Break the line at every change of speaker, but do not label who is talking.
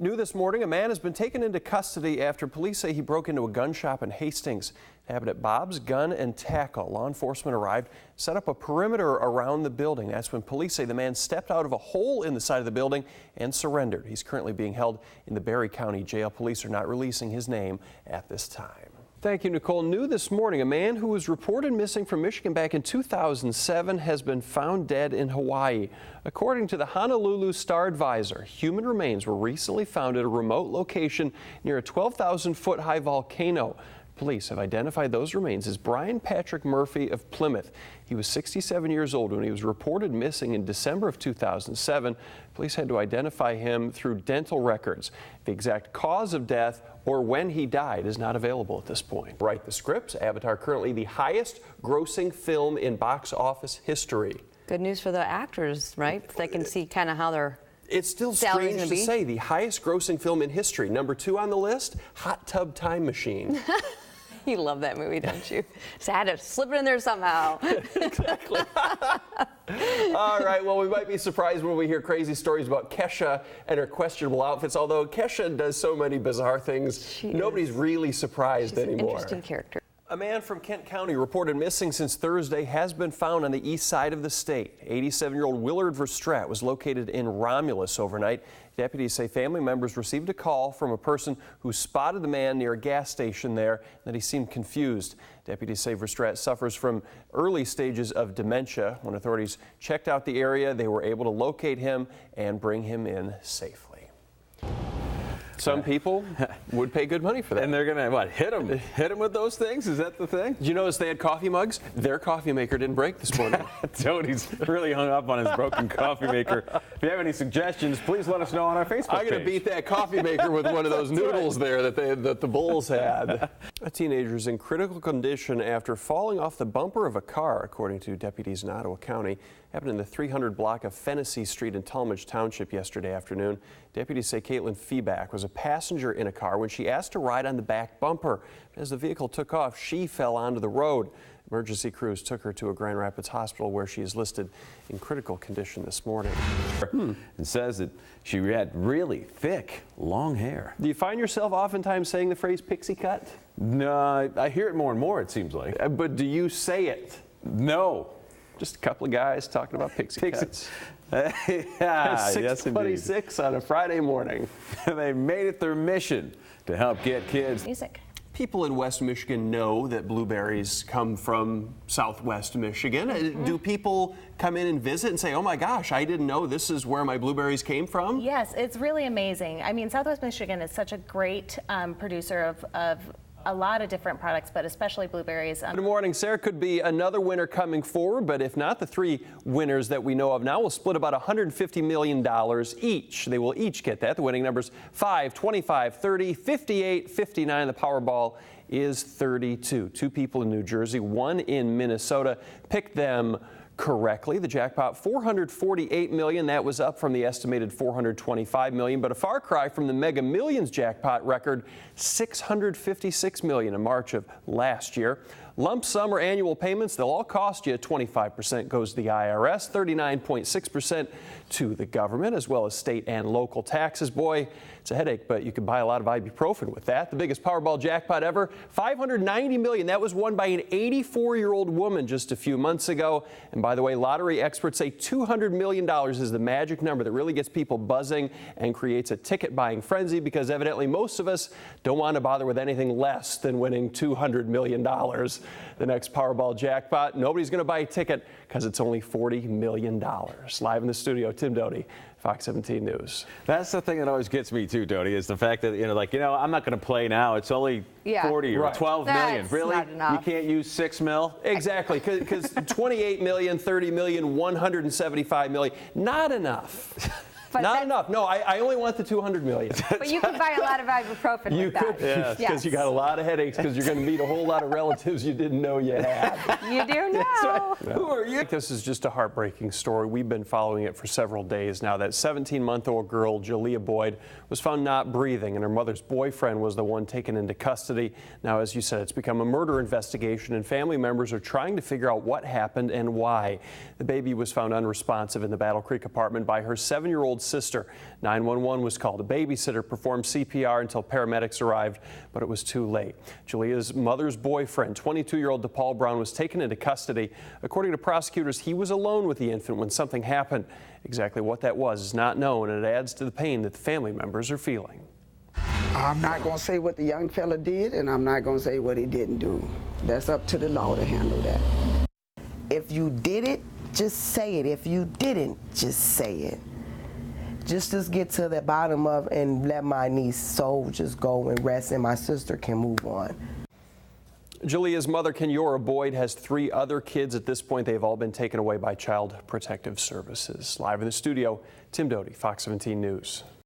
New this morning, a man has been taken into custody after police say he broke into a gun shop in Hastings. It happened at Bob's Gun and Tackle. Law enforcement arrived, set up a perimeter around the building. That's when police say the man stepped out of a hole in the side of the building and surrendered. He's currently being held in the Barry County Jail. Police are not releasing his name at this time. Thank you, Nicole. New this morning, a man who was reported missing from Michigan back in 2007 has been found dead in Hawaii. According to the Honolulu Star-Advisor, human remains were recently found at a remote location near a 12,000-foot high volcano. Police have identified those remains as Brian Patrick Murphy of Plymouth. He was 67 years old when he was reported missing in December of 2007. Police had to identify him through dental records. The exact cause of death or when he died is not available at this point. Write the scripts. Avatar currently the highest grossing film in box office history.
Good news for the actors, right? They can see kind of how they're
It's still strange to say the highest grossing film in history. Number 2 on the list, Hot Tub Time Machine.
You love that movie, don't you? Just had to slip it in there somehow.
Exactly. All right, well, we might be surprised when we hear crazy stories about Kesha and her questionable outfits. Although Kesha does so many bizarre things, nobody's really surprised anymore.
She's an interesting character.
A man from Kent County reported missing since Thursday has been found on the east side of the state. 87-year-old Willard Verstrat was located in Romulus overnight. Deputies say family members received a call from a person who spotted the man near a gas station there, that he seemed confused. Deputies say Verstrat suffers from early stages of dementia. When authorities checked out the area, they were able to locate him and bring him in safely. Some people would pay good money for that.
And they're going to, what, hit them with those things? Is that the thing?
Did you notice they had coffee mugs? Their coffee maker didn't break this morning.
Doty's really hung up on his broken coffee maker. If you have any suggestions, please let us know on our Facebook page.
I'm going to beat that coffee maker with one of those noodles there that the Bulls had. A teenager is in critical condition after falling off the bumper of a car, according to deputies in Ottawa County. Happened in the 300 block of Fennessy Street in Talmadge Township yesterday afternoon. Deputies say Caitlin Feeback was a passenger in a car when she asked to ride on the back bumper. As the vehicle took off, she fell onto the road. Emergency crews took her to a Grand Rapids hospital where she is listed in critical condition this morning.
And says that she had really thick, long hair.
Do you find yourself oftentimes saying the phrase pixie cut?
No, I hear it more and more, it seems like.
But do you say it?
No.
Just a couple of guys talking about pixie cuts.
Yeah, yes,
6:26 on a Friday morning.
They made it their mission to help get kids.
Music.
People in West Michigan know that blueberries come from Southwest Michigan. Do people come in and visit and say, oh my gosh, I didn't know this is where my blueberries came from?
Yes, it's really amazing. I mean, Southwest Michigan is such a great producer of a lot of different products, but especially blueberries.
Good morning, Sarah. Could be another winner coming forward, but if not, the 3 winners that we know of now will split about $150 million each. They will each get that. The winning numbers 5, 25, 30, 58, 59. The Powerball is 32. 2 people in New Jersey, 1 in Minnesota picked them correctly. The jackpot, $448 million. That was up from the estimated $425 million, but a far cry from the Mega Millions jackpot record, $656 million in March of last year. Lump sum or annual payments, they'll all cost you. 25% goes to the IRS, 39.6% to the government, as well as state and local taxes. Boy, it's a headache, but you can buy a lot of ibuprofen with that. The biggest Powerball jackpot ever, $590 million. That was won by an 84-year-old woman just a few months ago. And by the way, lottery experts say $200 million is the magic number that really gets people buzzing and creates a ticket-buying frenzy, because evidently most of us don't want to bother with anything less than winning $200 million. The next Powerball jackpot, nobody's going to buy a ticket because it's only $40 million. Live in the studio, Tim Doty, Fox 17 News.
That's the thing that always gets me too, Doty, is the fact that, I'm not going to play now. It's only 40 or 12 million.
That's
really?
not enough.
You can't use 6 mil?
Exactly, because 28 million, 30 million, 175 million, not enough. Not enough. No, I only want the $200 million.
But you could buy a lot of ibuprofen with that.
You could, because you got a lot of headaches, because you're going to meet a whole lot of relatives you didn't know you had.
You do know.
Right. Who are you? This is just a heartbreaking story. We've been following it for several days now. That 17-month-old girl, Jalea Boyd, was found not breathing, and her mother's boyfriend was the one taken into custody. Now, as you said, it's become a murder investigation, and family members are trying to figure out what happened and why. The baby was found unresponsive in the Battle Creek apartment by her 7-year-old sister. 911 was called. A babysitter performed CPR until paramedics arrived, but it was too late. Julia's mother's boyfriend, 22-year-old DePaul Brown, was taken into custody. According to prosecutors, he was alone with the infant when something happened. Exactly what that was is not known, and it adds to the pain that the family members are feeling.
I'm not going to say what the young fella did, and I'm not going to say what he didn't do. That's up to the law to handle that.
If you did it, just say it. If you didn't, just say it. Just get to the bottom of and let my niece's soul just go and rest, and my sister can move on.
Julia's mother, Kenyora Boyd, has 3 other kids. At this point, they've all been taken away by Child Protective Services. Live in the studio, Tim Doty, Fox 17 News.